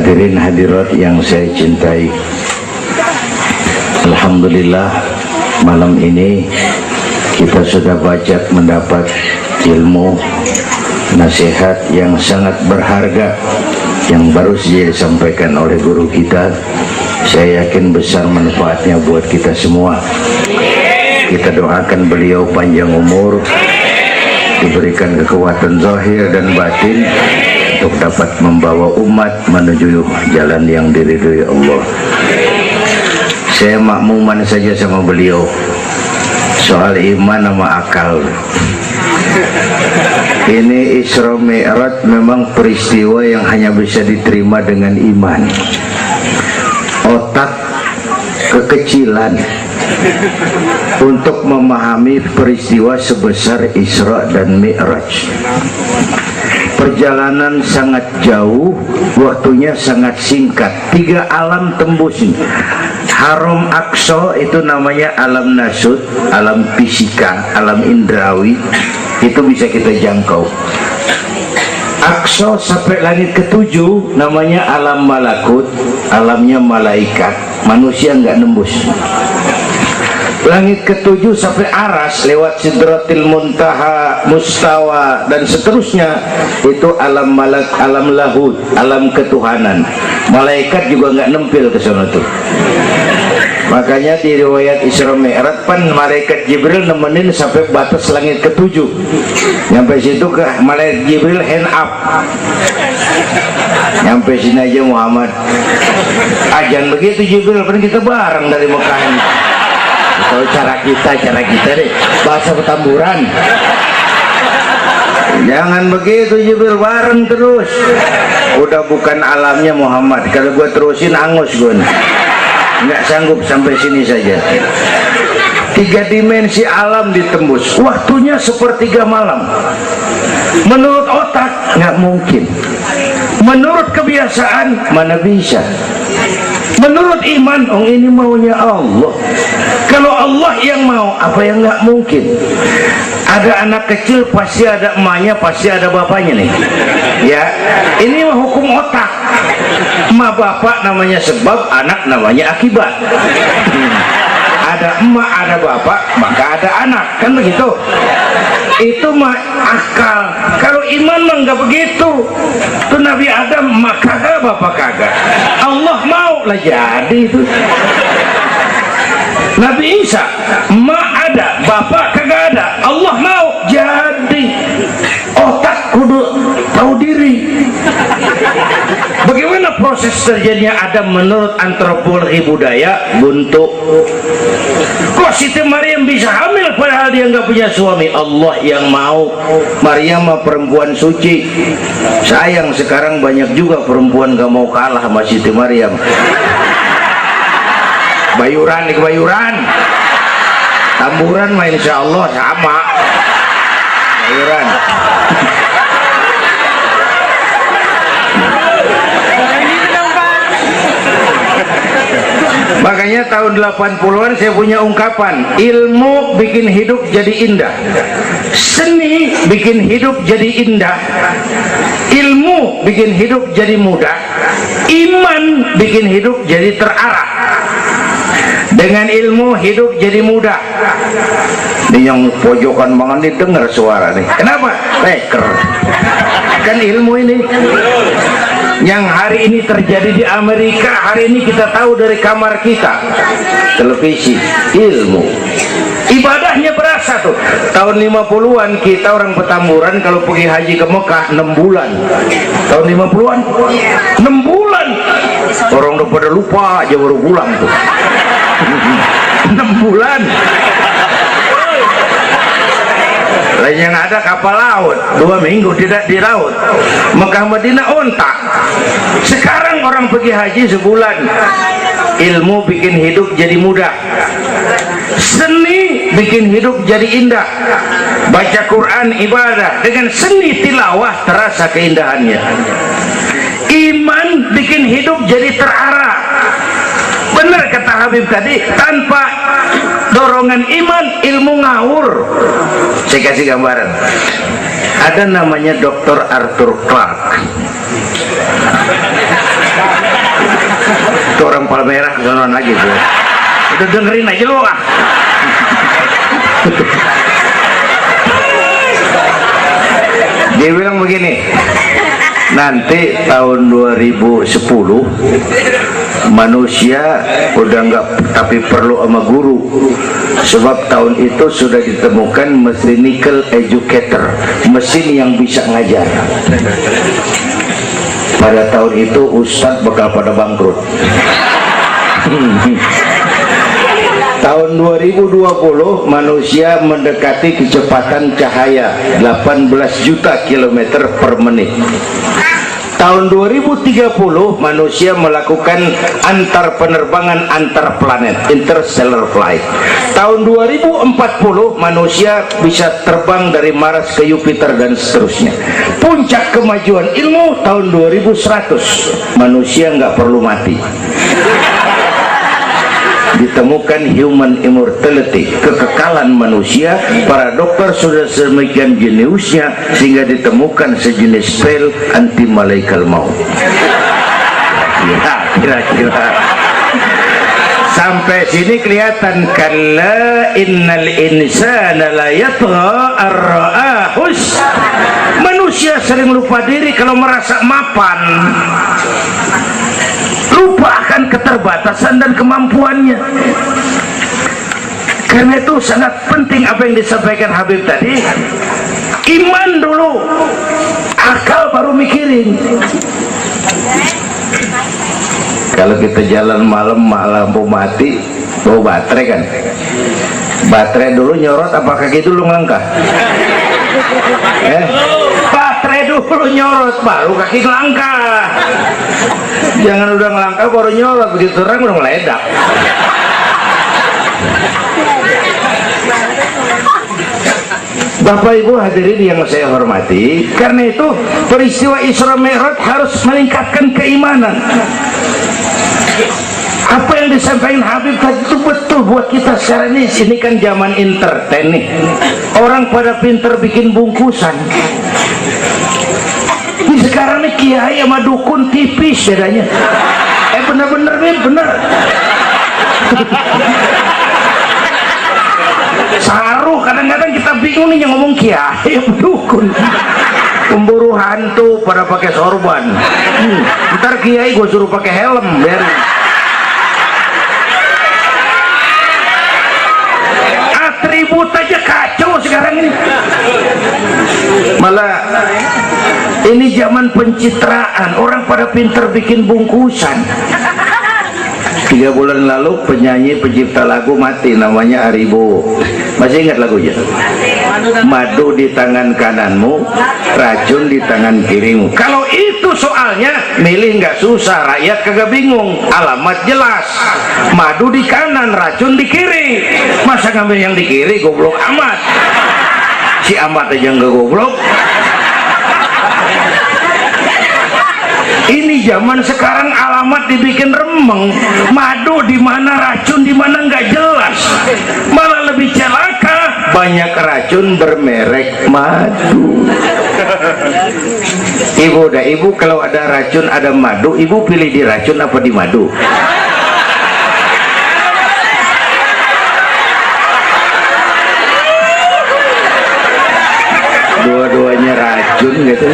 Hadirin hadirat yang saya cintai, alhamdulillah malam ini kita sudah banyak mendapat ilmu nasihat yang sangat berharga yang baru saja disampaikan oleh guru kita. Saya yakin besar manfaatnya buat kita semua. Kita doakan beliau panjang umur, diberikan kekuatan zahir dan batin untuk dapat membawa umat menuju jalan yang diridhoi Allah. Saya makmuman saja sama beliau soal iman sama akal. Ini Isra Mi'raj memang peristiwa yang hanya bisa diterima dengan iman. Otak kekecilan untuk memahami peristiwa sebesar Isra dan Mi'raj. Perjalanan sangat jauh, waktunya sangat singkat. 3 alam tembus. Haram Aqsa itu namanya alam nasut, alam fisika, alam indrawi, itu bisa kita jangkau. Aqsa sampai langit ke-7 namanya alam malakut, alamnya malaikat, manusia nggak nembus. Langit ke-7 sampai aras lewat Sidratil Muntaha, Mustawa dan seterusnya, itu alam malak, alam lahud, alam ketuhanan. Malaikat juga nggak nempel ke sana tuh. Makanya di riwayat Isra Mi'raj pan malaikat Jibril nemenin sampai batas langit ke-7. Sampai situ ke malaikat Jibril hand up. Sampai sini aja Muhammad. Ajan begitu Jibril, kan kita bareng dari Mekah ini. Tahu cara kita deh, bahasa Petamburan. Jangan begitu Jibril, bareng terus. Udah bukan alamnya Muhammad. Kalau gua terusin angus gua nih. Nggak sanggup, sampai sini saja. 3 dimensi alam ditembus, waktunya sepertiga malam. Menurut otak nggak mungkin, menurut kebiasaan mana bisa, menurut iman ini maunya Allah. Kalau Allah yang mau, apa yang nggak mungkin? Ada anak kecil pasti ada emaknya, pasti ada bapaknya nih. Ya, ini mah hukum otak. Emak bapak namanya sebab, anak namanya akibat. Ada emak, ada bapak, maka ada anak, kan begitu? Itu mah akal. Kalau iman mah nggak begitu. Itu Nabi Adam emak kagak, bapak kagak. Allah mau lah jadi itu. Nabi Isa emak ada, bapak kagak ada. Allah mau jadi. Otak kudu tahu diri. Bagaimana proses terjadinya Adam menurut antropologi budaya? Buntu. Kok Siti Maryam bisa hamil padahal dia nggak punya suami? Allah yang mau. Maryam mah perempuan suci. Sayang sekarang banyak juga perempuan gak mau kalah sama Siti Maryam. Bayuran di Bayuran, Tamburan mah insya Allah sama. Bayuran. Makanya tahun 80-an saya punya ungkapan, ilmu bikin hidup jadi indah, seni bikin hidup jadi indah, ilmu bikin hidup jadi mudah, iman bikin hidup jadi terarah. Dengan ilmu hidup jadi mudah. Ini yang pojokan banget nih, dengar suara nih. Kenapa? Leker. Kan ilmu ini yang hari ini terjadi di Amerika, hari ini kita tahu dari kamar kita, televisi, ilmu. Ibadahnya berasa tuh. Tahun 50-an kita orang Petamburan kalau pergi haji ke Mekah 6 bulan. Tahun 50-an 6 bulan. Orang udah pada lupa aja baru pulang tuh. 6 bulan. Lain yang ada kapal laut 2 minggu tidak di laut. Mekah Madinah ontak. Sekarang orang pergi haji sebulan. Ilmu bikin hidup jadi mudah, seni bikin hidup jadi indah. Baca Quran ibadah, dengan seni tilawah terasa keindahannya. Iman bikin hidup jadi terarah. Benar kata Habib tadi, tanpa dorongan iman ilmu ngawur. Saya kasih gambaran. Ada namanya Dr. Arthur Clarke. kapal merah sonon lagi tuh. Udah dengerin aja lu ah. Dia bilang begini, nanti tahun 2010 manusia udah nggak tapi perlu sama guru, sebab tahun itu sudah ditemukan mechanical educator, mesin yang bisa ngajar. Pada tahun itu ustadz bakal pada bangkrut. Tahun 2020 manusia mendekati kecepatan cahaya 18 juta kilometer per menit. Tahun 2030 manusia melakukan antar penerbangan antar planet, interstellar flight. Tahun 2040 manusia bisa terbang dari Mars ke Jupiter dan seterusnya. Puncak kemajuan ilmu tahun 2100 manusia nggak perlu mati. Ditemukan human immortality, kekekalan manusia. Para dokter sudah sedemikian jeniusnya sehingga ditemukan sejenis pil anti malaikal maut. Kira-kira sampai sini kelihatan, kalla innal insana la yatgha ar-ra'ahus. Manusia sering lupa diri kalau merasa mapan, lupa akan keterbatasan dan kemampuannya. Karena itu sangat penting apa yang disampaikan Habib tadi. Iman dulu, akal baru mikirin. Kalau kita jalan malam lampu mati, bawa baterai kan, baterai dulu nyorot apa kaki dulu ngelangkah? Baterai dulu nyorot baru kaki ngelangkah. Jangan udah ngelangkah baru nyorot, begitu terang udah meledak. Bapak Ibu hadirin yang saya hormati, karena itu peristiwa Isra Mi'raj harus meningkatkan keimanan. Apa yang disampaikan Habib tadi itu betul buat kita sekarang ini. Ini kan zaman entertain nih, orang pada pinter bikin bungkusan. Ini sekarang nih kiai sama dukun tipis bedanya. Bener-bener nih, bener. Saruh, kadang-kadang kita bingung nih yang ngomong kiai dukun. Pemburu hantu pada pakai sorban. Ntar kiai gue suruh pakai helm biar. Atribut aja kacau sekarang ini. Malah ini zaman pencitraan, orang pada pinter bikin bungkusan. 3 bulan lalu penyanyi pencipta lagu mati, namanya Aribo. Masih ingat lagunya? Madu di tangan kananmu, racun di tangan kirimu. Kalau itu soalnya milih nggak susah, rakyat kagak bingung, alamat jelas. Madu di kanan, racun di kiri. Masa ngambil yang di kiri, goblok amat. Si amat aja nggak goblok. Ini zaman sekarang alamat dibikin remeng, madu di mana, racun di mana nggak jelas. Malah lebih celaka, banyak racun bermerek madu. Ibu kalau ada racun ada madu, ibu pilih di racun apa di madu? Dua-duanya racun gitu.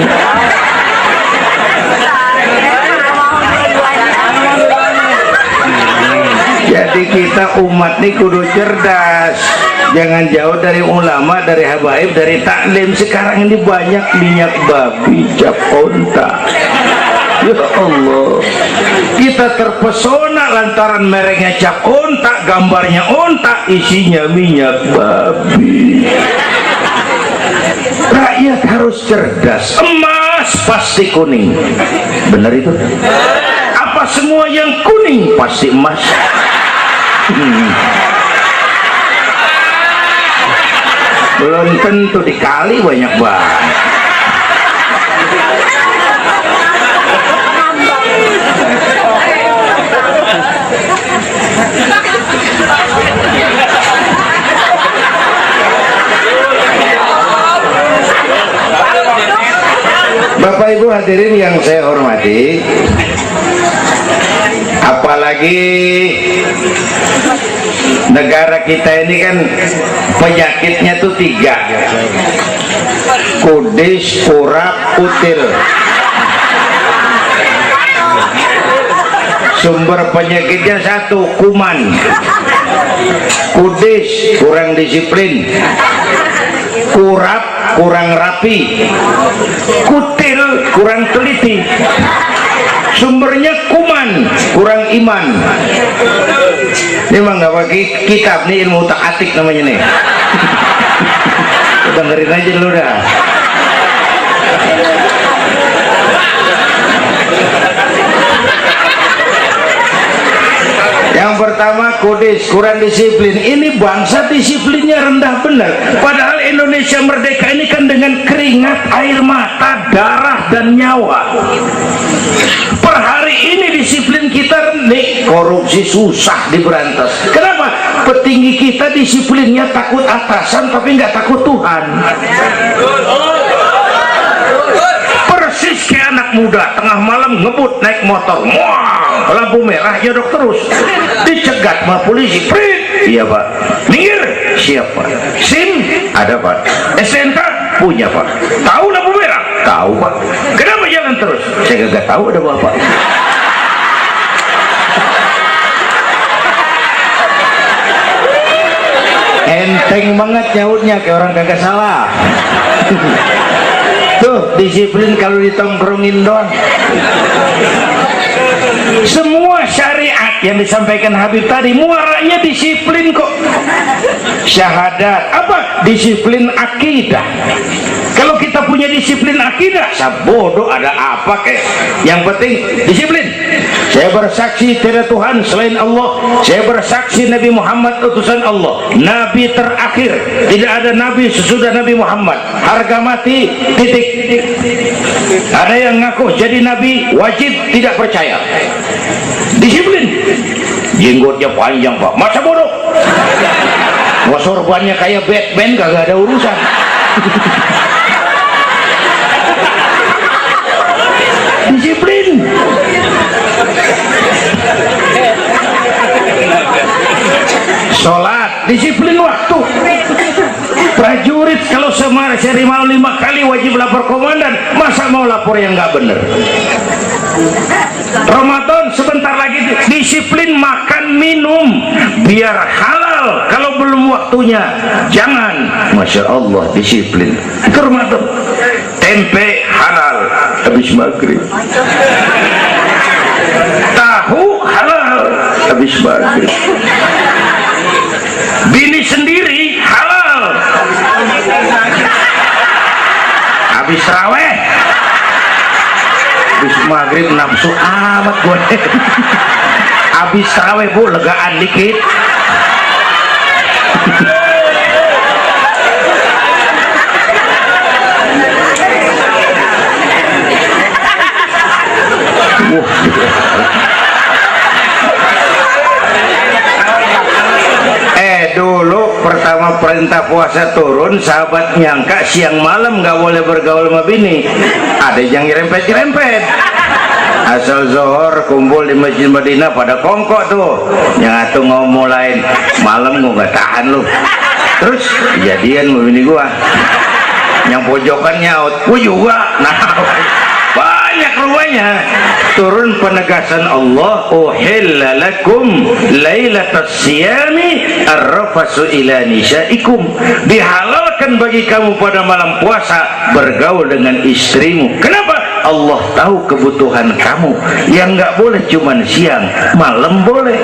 Jadi kita umat ini kudu cerdas, jangan jauh dari ulama, dari habaib, dari taklim. Sekarang ini banyak minyak babi, cap onta. Ya Allah, kita terpesona lantaran mereknya cap onta, gambarnya onta, isinya minyak babi. Rakyat harus cerdas. Emas pasti kuning, benar itu? Apa semua yang kuning pasti emas? Belum tentu, dikali banyak banget. Bapak Ibu hadirin yang saya hormati, apalagi apalagi negara kita ini kan penyakitnya tuh 3: kudis, kurap, kutil. Sumber penyakitnya 1: kuman. Kudis, kurang disiplin. Kurap, kurang rapi. Kutil, kurang teliti. Sumbernya kuman, kurang iman. Ini mah nggak pakai kitab nih, ilmu utak atik namanya nih. Dengerin aja dulu dah. Yang pertama kudis, kurang disiplin. Ini bangsa disiplinnya rendah benar. Padahal Indonesia merdeka ini kan dengan keringat, air mata, darah dan nyawa. Per hari ini disiplin kita rendah, korupsi susah diberantas. Kenapa? Petinggi kita disiplinnya takut atasan tapi nggak takut Tuhan. Persis kayak anak muda tengah malam ngebut naik motor, wah, lampu merah jadok terus, dicegat sama polisi. Prit, iya pak. Minggir, siapa? SIM ada pak. SNK punya pak. Tahu lampu merah? Tahu pak. Kenapa jalan terus? Saya gak tahu ada bapak. Enteng banget nyautnya kayak orang kagak salah. Tuh disiplin kalau ditongkrongin doang. Semua syariat yang disampaikan Habib tadi muaranya disiplin kok. Syahadat apa? Disiplin akidah. Kalau kita punya disiplin akidah, sabodo ada apa kek? Yang penting disiplin. Saya bersaksi tiada Tuhan selain Allah. Saya bersaksi Nabi Muhammad utusan Allah, Nabi terakhir. Tidak ada Nabi sesudah Nabi Muhammad. Harga mati, titik. Ada yang ngaku jadi Nabi, wajib tidak percaya. Disiplin. Jenggotnya panjang pak, masa bodoh. Sorbannya kayak Batman, kagak ada urusan. Disiplin. Sholat, disiplin waktu. Prajurit kalau sehari malam 5 kali wajib lapor komandan, masa mau lapor yang nggak bener? Ramadan sebentar lagi, disiplin makan minum biar halal. Kalau belum waktunya jangan. Masya Allah, disiplin. Itu Ramadan. Tempe halal habis maghrib, tahu halal habis maghrib, bini sendiri halal habis raweh, habis maghrib nafsu amat gue. Habis raweh bu, legaan dikit. Dulu pertama perintah puasa turun, sahabat nyangka siang malam nggak boleh bergaul sama bini. Ada yang nyerempet-nyerempet. Asal zohor kumpul di Masjid Madinah pada kongkok tuh. Yang atuh ngomong lain, malam gua nggak tahan lu. Terus kejadian sama bini gua. Yang pojokan nyaut, gua juga. Nah, banyak rupanya. Turun penegasan Allah, uhilla lakum lailatas siyami arrafasu ila nisaikum. Dihalalkan bagi kamu pada malam puasa bergaul dengan istrimu. Kenapa? Allah tahu kebutuhan kamu. Yang nggak boleh cuman siang, malam boleh.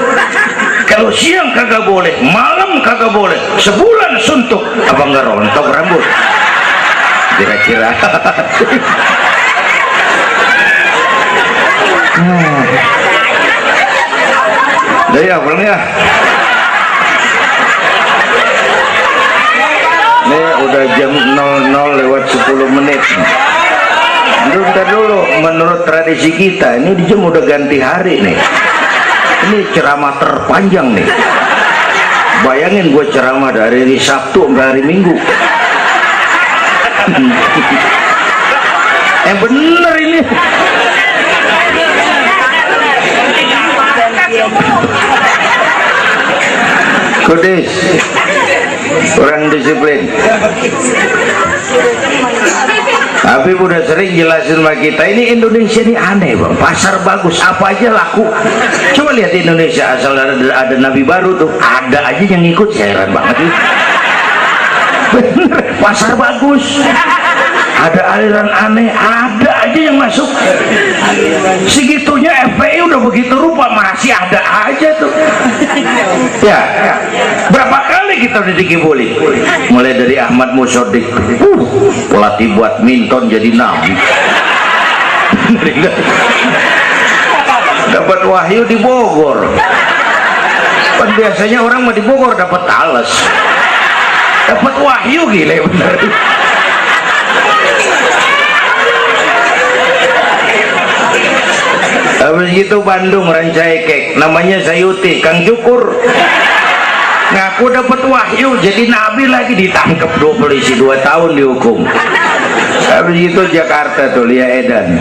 Kalau siang kagak boleh, malam kagak boleh. Sebulan suntuk, apa nggak rontok rambut? Kira-kira. Dari apa ya? Ini udah jam 00:10. Bentar dulu, menurut tradisi kita ini di jam udah ganti hari nih. Ini ceramah terpanjang nih. Bayangin gue ceramah dari hari Sabtu sampai hari Minggu. Bener ini. Kudus orang disiplin. Tapi udah sering jelasin sama kita, ini Indonesia ini aneh bang, pasar bagus apa aja laku. Coba lihat Indonesia, asal ada nabi baru tuh ada aja yang ngikut, heran banget nih. Bener, pasar bagus, ada aliran aneh, ada aja yang masuk. Segitunya FPI udah begitu rupa, masih ada aja tuh. Ya, berapa kali kita udah dikibulin, mulai dari Ahmad Musodik, pelatih buat minton jadi nabi. Dapat wahyu di Bogor. Kan biasanya orang mau di Bogor dapat talas, dapat wahyu, gila bener. Habis gitu Bandung Rancaikek, namanya Sayuti, Kang Cukur, ngaku dapat wahyu jadi nabi lagi, ditangkap 2 polisi 2 tahun dihukum. Habis itu Jakarta tuh Lia Edan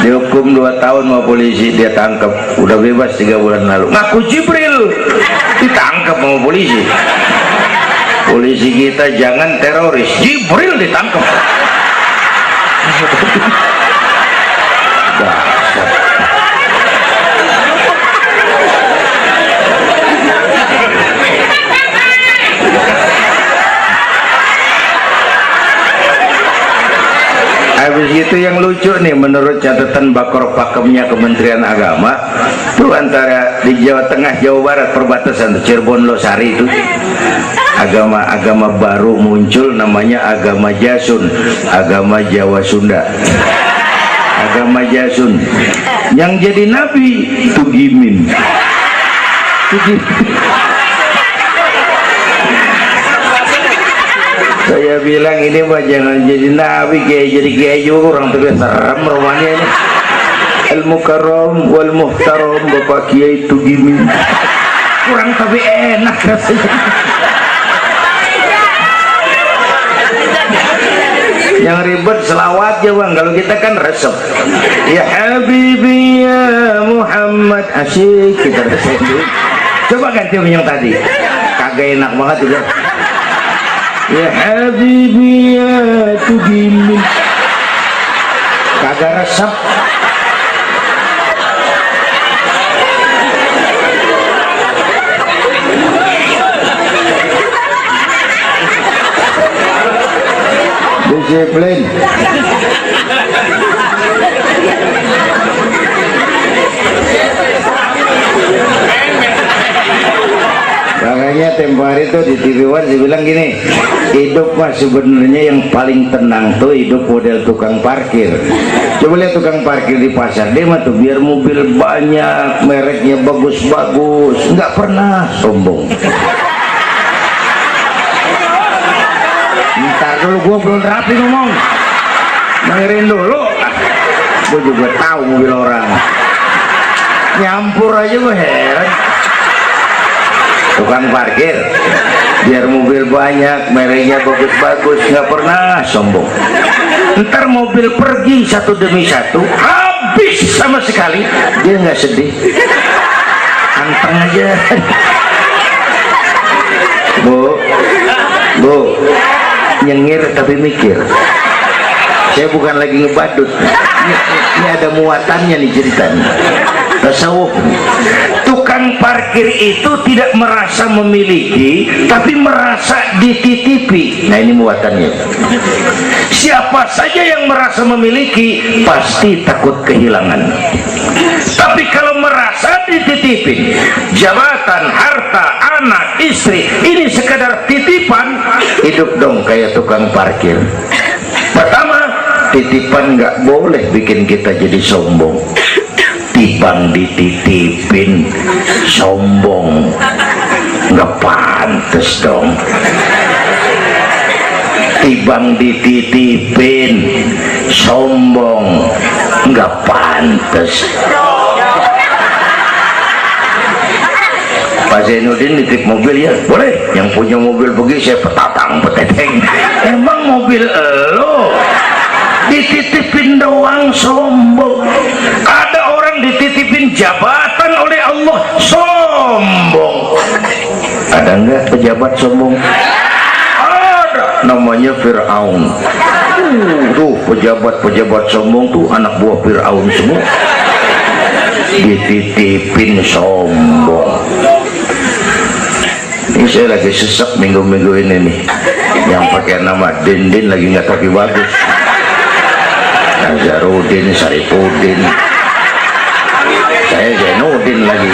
dihukum 2 tahun sama polisi, dia tangkap, udah bebas 3 bulan lalu. Ngaku Jibril ditangkap sama polisi. Polisi kita jangan teroris, Jibril ditangkap. Habis itu yang lucu nih, menurut catatan Bakor Pakemnya Kementerian Agama tuh, antara di Jawa Tengah Jawa Barat perbatasan tuh, Cirebon Losari itu agama baru muncul, namanya agama Jasun, agama Jawa Sunda. Agama Jasun yang jadi nabi Tugimin. Saya bilang ini mah jangan jadi nabi, jadi kiai juga orang tuh serem rumahnya ini. Al Mukarram wal Muhtaram Bapak Kiai Tugimin, kurang tapi enak rasanya. Yang ribet selawat ya bang, kalau kita kan resep. Ya Habibi ya Muhammad, asyik kita resep. Coba ganti yang tadi, kagak enak banget udah. Ya Habibi ya Tugimin, kagak resep. Disiplin. Makanya tempo hari itu di TV One dibilang gini, hidup mah sebenarnya yang paling tenang tuh hidup model tukang parkir. Coba lihat tukang parkir di pasar, dia mah tuh biar mobil banyak, mereknya bagus-bagus, nggak pernah sombong. Ntar dulu, gua belum rapi ngomong, dengerin dulu. Gua juga tahu mobil orang, nyampur aja gua heran. Tukang parkir biar mobil banyak, mereknya bagus-bagus, nggak pernah sombong. Ntar mobil pergi satu demi satu, habis sama sekali, dia nggak sedih, anteng aja. Bu, nyengir tapi mikir. Saya bukan lagi ngebadut, ini ada muatannya nih ceritanya. Tasawuf, tukang parkir itu tidak merasa memiliki, tapi merasa dititipi. Nah ini muatannya. Siapa saja yang merasa memiliki pasti takut kehilangan. Tapi kalau merasa dititipin, jabatan, harta, anak, istri, ini sekedar titipan, hidup dong kayak tukang parkir. Pertama, titipan nggak boleh bikin kita jadi sombong. Tibang dititipin sombong, nggak pantes dong. Tibang dititipin sombong, nggak pantes. Pak Zainuddin nitip mobil ya boleh, yang punya mobil pergi saya petatang peteteng. Emang mobil lo dititipin doang sombong? Ada orang dititipin jabatan oleh pejabat sombong? Ada, namanya Fir'aun. Tuh pejabat-pejabat sombong tuh anak buah Fir'aun semua. Dititipin sombong. Ini saya lagi sesek minggu-minggu ini nih, yang pakai nama Dindin lagi nggak tapi bagus. Nazarudin, Saripudin, saya Zainuddin lagi.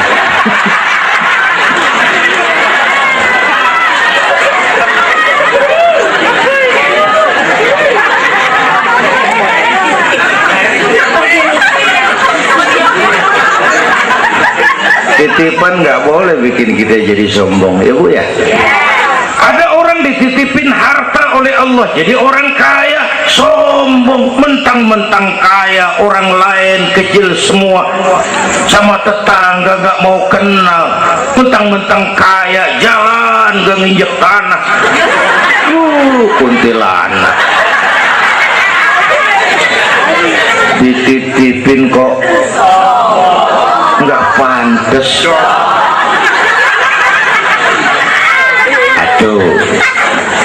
Titipan nggak boleh bikin kita jadi sombong, ya Bu ya. Ada orang dititipin harta oleh Allah jadi orang kaya, sombong, mentang-mentang kaya, orang lain kecil semua, sama tetangga nggak mau kenal, mentang-mentang kaya, jalan gak nginjek tanah. Kuntilanak dititipin kok nggak pantes. Aduh.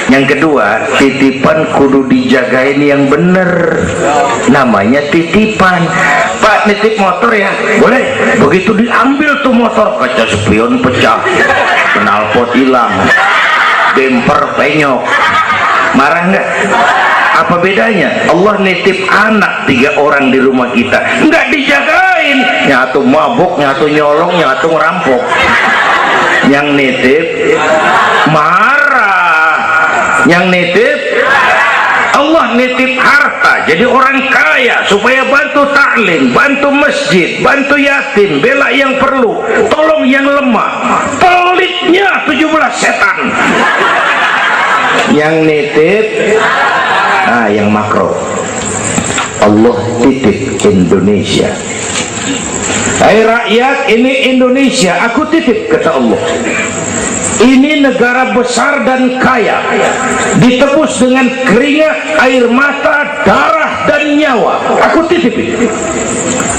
Yang kedua, titipan kudu dijagain yang bener, namanya titipan. Pak, nitip motor ya? Boleh. Begitu diambil tuh motor, kaca spion pecah, knalpot hilang, bemper penyok, marah nggak? Apa bedanya? Allah nitip anak 3 orang di rumah kita, nggak dijagain, nyatu mabuk, nyatu nyolong, nyatu ngerampok. Yang nitip marah, yang nitip Allah nitip harta jadi orang kaya supaya bantu taklim, bantu masjid, bantu yatim, bela yang perlu, tolong yang lemah. Pelitnya 17 setan. Yang nitip yang makro, Allah titip Indonesia. Hai rakyat, ini Indonesia aku titip, kata Allah. Ini negara besar dan kaya, ditebus dengan keringat, air mata, darah dan nyawa. Aku titip ini.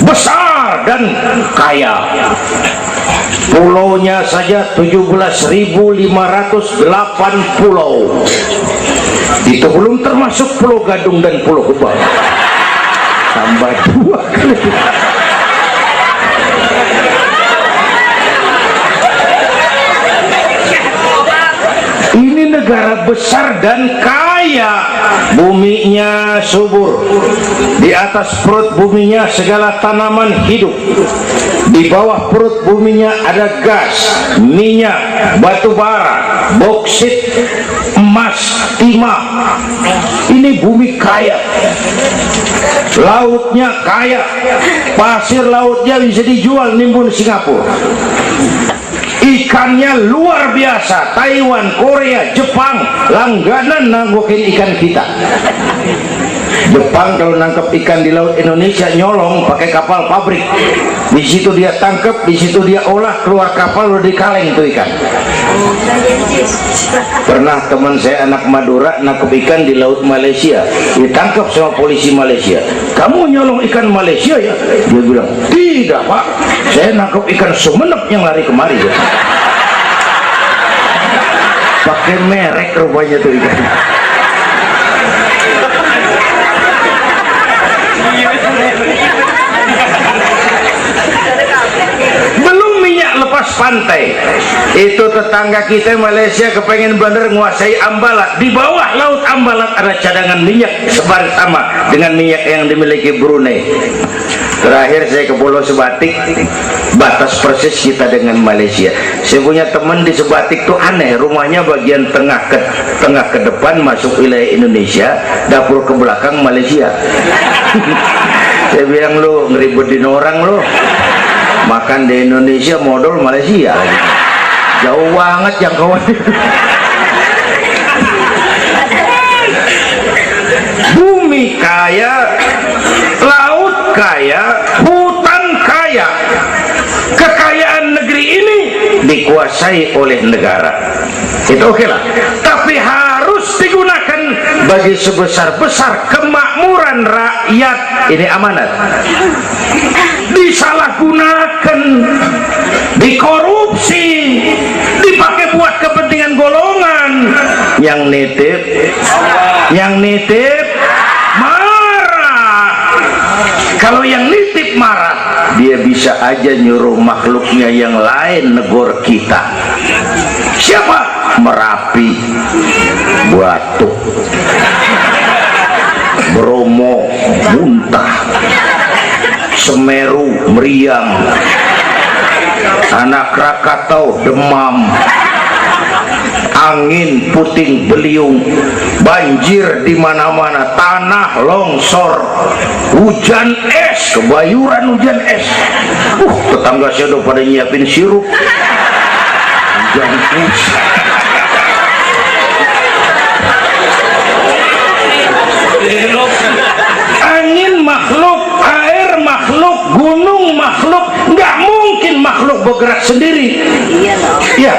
Besar dan kaya. Pulaunya saja 17.508 pulau. Itu belum termasuk Pulau Gadung dan Pulau Gebang. Tambah 2 kali. Ini negara besar dan kaya, buminya subur, di atas perut buminya segala tanaman hidup, di bawah perut buminya ada gas, minyak, batu bara, boksit, emas, timah. Ini bumi kaya, lautnya kaya, pasir lautnya bisa dijual nimbun Singapura. Ikannya luar biasa, Taiwan, Korea, Jepang langganan nanggokin ikan kita. Jepang kalau nangkep ikan di laut Indonesia nyolong pakai kapal pabrik. Di situ dia tangkep, di situ dia olah, keluar kapal udah dikaleng tuh ikan. Pernah teman saya anak Madura nangkep ikan di laut Malaysia, ditangkap sama polisi Malaysia. Kamu nyolong ikan Malaysia ya? Dia bilang, tidak Pak, saya nangkep ikan Sumenep yang lari kemari ya. Pakai merek rupanya tuh ikan. Belum minyak lepas pantai, itu tetangga kita Malaysia kepengen bener nguasai Ambalat. Di bawah laut Ambalat ada cadangan minyak sebar sama dengan minyak yang dimiliki Brunei. Terakhir saya ke Pulau Sebatik, batas persis kita dengan Malaysia. Saya punya teman di Sebatik tuh aneh, rumahnya bagian tengah ke depan masuk wilayah Indonesia, dapur ke belakang Malaysia. Saya bilang, lu ngeribetin orang lu, makan di Indonesia modal Malaysia, jauh banget jangkauannya. Bumi kaya, laut kaya, hutan kaya. Kekayaan negeri ini dikuasai oleh negara. Itu oke lah. Tapi harus digunakan bagi sebesar-besar kemakmuran rakyat. Ini amanat. Disalahgunakan, dikorupsi, dipakai buat kepentingan golongan yang nitip marah. Kalau yang nitip marah, dia bisa aja nyuruh makhluknya yang lain negor kita. Siapa? Merapi, Batu, Bromo muntah, Semeru meriang, Anak Krakatau demam, angin puting beliung, banjir di mana-mana, tanah longsor, hujan es, kebayuran hujan es. Tetangga saya udah pada nyiapin sirup hujan es. Angin makhluk, air makhluk, gunung makhluk, nggak mungkin makhluk bergerak sendiri. Ya,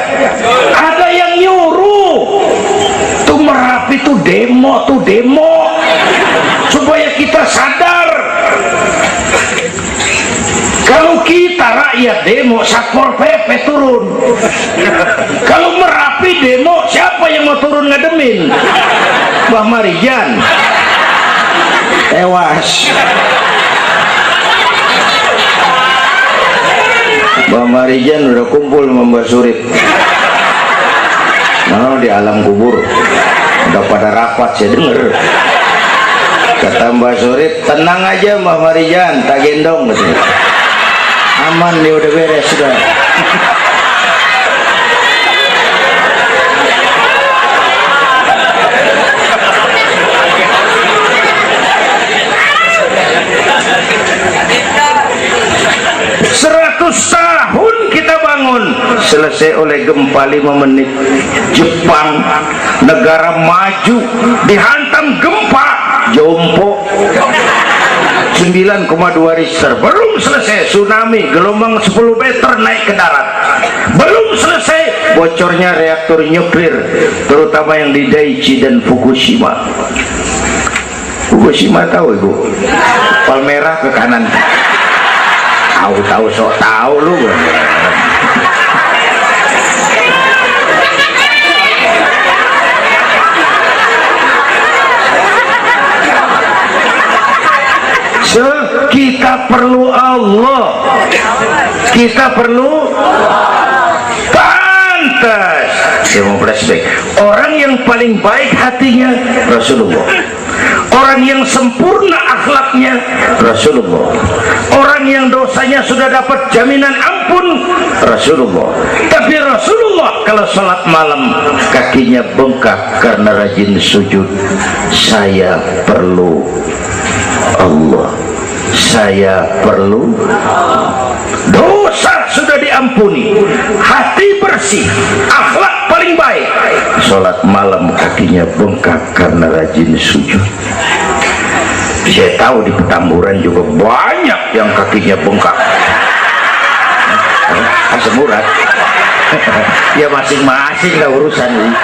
ada yang nyuruh. Tuh Merapi tuh demo supaya kita sadar. Kalau kita rakyat demo, Satpol PP turun. Kalau Merapi demo, siapa yang mau turun ngademin? Mbah Marijan tewas. Mbah Marijan udah kumpul sama Mbah Surip. Nah, di alam kubur udah pada rapat, saya denger. Kata Mbah Surip, tenang aja Mbah Marijan, tak gendong katanya. Aman, dia udah beres sudah. 100 tahun kita bangun, selesai oleh gempa 5 menit. Jepang, negara maju, dihantam gempa, jompo 9,2 Richter. Belum selesai tsunami, gelombang 10 meter naik ke darat. Belum selesai bocornya reaktor nuklir, terutama yang di Daiichi dan Fukushima. Fukushima tahu ibu? Palmerah ke kanan. Tahu sok tahu lu. Kita perlu Allah. Kita perlu pantas. Saya mau flashback. Orang yang paling baik hatinya Rasulullah. Orang yang sempurna akhlaknya Rasulullah. Orang yang dosanya sudah dapat jaminan ampun Rasulullah. Tapi Rasulullah kalau sholat malam kakinya bengkak karena rajin sujud. Saya perlu Allah. Saya perlu dosa sudah diampuni, hati bersih, akhlak paling baik. Sholat malam kakinya bengkak karena rajin sujud. Saya tahu di Petamburan juga banyak yang kakinya bengkak. Asam urat. Ya masing-masing lah urusan ini.